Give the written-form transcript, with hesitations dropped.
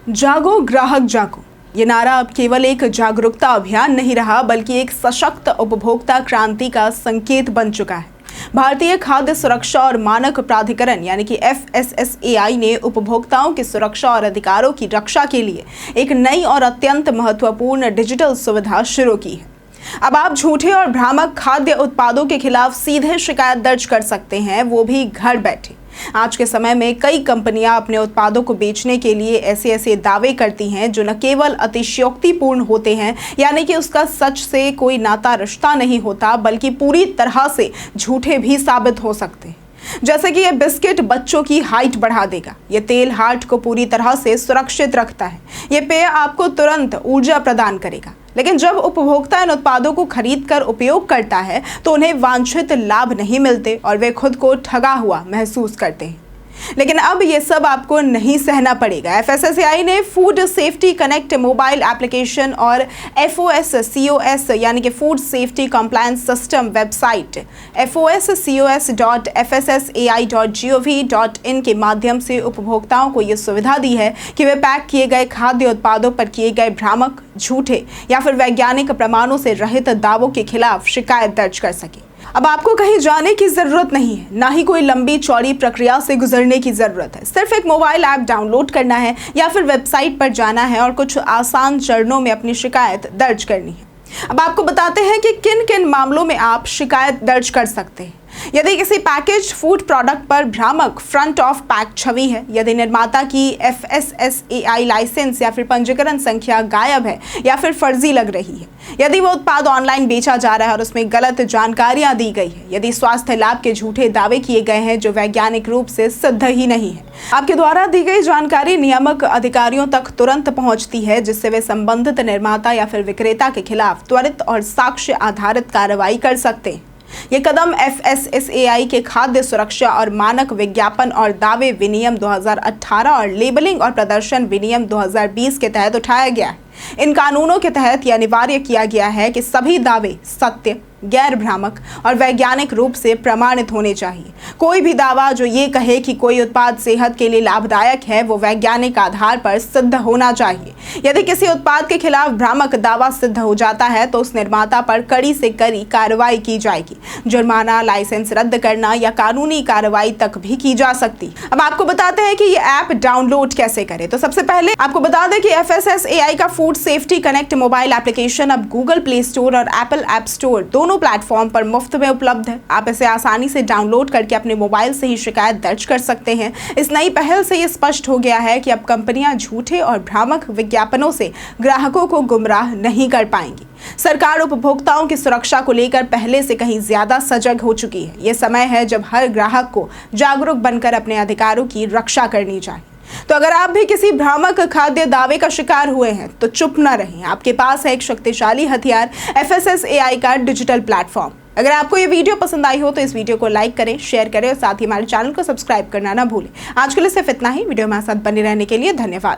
जागो ग्राहक जागो, ये नारा अब केवल एक जागरूकता अभियान नहीं रहा बल्कि एक सशक्त उपभोक्ता क्रांति का संकेत बन चुका है। भारतीय खाद्य सुरक्षा और मानक प्राधिकरण यानी कि FSSAI ने उपभोक्ताओं की सुरक्षा और अधिकारों की रक्षा के लिए एक नई और अत्यंत महत्वपूर्ण डिजिटल सुविधा शुरू की है। अब आप झूठे और भ्रामक खाद्य उत्पादों के खिलाफ सीधे शिकायत दर्ज कर सकते हैं, वो भी घर बैठे। आज के समय में कई कंपनियां अपने उत्पादों को बेचने के लिए ऐसे दावे करती हैं जो न केवल अतिशयोक्तिपूर्ण होते हैं, यानी कि उसका सच से कोई नाता रिश्ता नहीं होता, बल्कि पूरी तरह से झूठे भी साबित हो सकते हैं। जैसे कि ये बिस्किट बच्चों की हाइट बढ़ा देगा, ये तेल हार्ट को पूरी तरह से सुरक्षित रखता है, ये पेय आपको तुरंत ऊर्जा प्रदान करेगा। लेकिन जब उपभोक्ता इन उत्पादों को खरीद कर उपयोग करता है तो उन्हें वांछित लाभ नहीं मिलते और वे खुद को ठगा हुआ महसूस करते हैं। लेकिन अब ये सब आपको नहीं सहना पड़ेगा। FSSAI ने food safety connect mobile application और FOSCOS यानी कि food safety compliance system website FOSCOS.FSSAI.gov.in के माध्यम से उपभोक्ताओं को ये सुविधा दी है कि वे पैक किए गए खाद्य उत्पादों पर किए गए भ्रामक, झूठे या फिर वैज्ञानिक प्रमाणों से रहित दावों के खिलाफ शिकायत दर्ज कर सके। अब आपको कहीं जाने की जरूरत नहीं है, ना ही कोई लंबी चौड़ी प्रक्रिया से गुजरने की जरूरत है। सिर्फ एक मोबाइल ऐप डाउनलोड करना है या फिर वेबसाइट पर जाना है और कुछ आसान चरणों में अपनी शिकायत दर्ज करनी है। अब आपको बताते हैं कि किन किन मामलों में आप शिकायत दर्ज कर सकते हैं। यदि किसी पैकेज फूड प्रोडक्ट पर भ्रामक फ्रंट ऑफ पैक छवि है, यदि निर्माता की FSSAI लाइसेंस या फिर पंजीकरण संख्या गायब है या फिर फर्जी लग रही है, यदि वो उत्पाद ऑनलाइन बेचा जा रहा है और उसमें गलत जानकारियां दी गई है, यदि स्वास्थ्य लाभ के झूठे दावे किए गए हैं जो वैज्ञानिक रूप से सिद्ध ही नहीं है, आपके द्वारा दी गई जानकारी नियामक अधिकारियों तक तुरंत पहुंचती है जिससे वे संबंधित निर्माता या फिर विक्रेता के खिलाफ त्वरित और साक्ष्य आधारित कार्रवाई कर सकते हैं। ये कदम FSSAI के खाद्य सुरक्षा और मानक विज्ञापन और दावे विनियम 2018 और लेबलिंग और प्रदर्शन विनियम 2020 के तहत उठाया गया है। इन कानूनों के तहत यह अनिवार्य किया गया है कि सभी दावे सत्य, गैर भ्रामक और वैज्ञानिक रूप से प्रमाणित होने चाहिए। कोई भी दावा जो ये कहे कि कोई उत्पाद सेहत के लिए लाभदायक है, वो वैज्ञानिक आधार पर सिद्ध होना चाहिए। यदि किसी उत्पाद के खिलाफ भ्रामक दावा सिद्ध हो जाता है तो उस निर्माता पर कड़ी से कड़ी कार्रवाई की जाएगी। जुर्माना, लाइसेंस रद्द करना या कानूनी कार्रवाई तक भी की जा सकती। अब आपको बताते हैं कि ये ऐप डाउनलोड कैसे करें। तो सबसे पहले आपको बता दें कि FSSAI का food safety connect mobile application अब गूगल प्ले स्टोर और एप्पल ऐप स्टोर दोनों प्लेटफॉर्म पर मुफ्त में उपलब्ध है। आप इसे आसानी से डाउनलोड करके अपने मोबाइल से ही शिकायत दर्ज कर सकते हैं। इस नई पहल से ये स्पष्ट हो गया है कि अब कंपनियां झूठे और भ्रामक विज्ञापनों से ग्राहकों को गुमराह नहीं कर पाएंगी। सरकार उपभोक्ताओं की सुरक्षा को लेकर पहले से कहीं ज्यादा सजग हो चुकी है। ये समय है जब हर ग्राहक को जागरूक बनकर अपने अधिकारों की रक्षा करनी चाहिए। तो अगर आप भी किसी भ्रामक खाद्य दावे का शिकार हुए हैं तो चुप न रहें। आपके पास है एक शक्तिशाली हथियार, FSSAI का डिजिटल प्लेटफॉर्म। अगर आपको ये वीडियो पसंद आई हो तो इस वीडियो को लाइक करें, शेयर करें और साथ ही हमारे चैनल को सब्सक्राइब करना ना भूलें। आज के लिए सिर्फ इतना ही। वीडियो में साथ बने रहने के लिए धन्यवाद।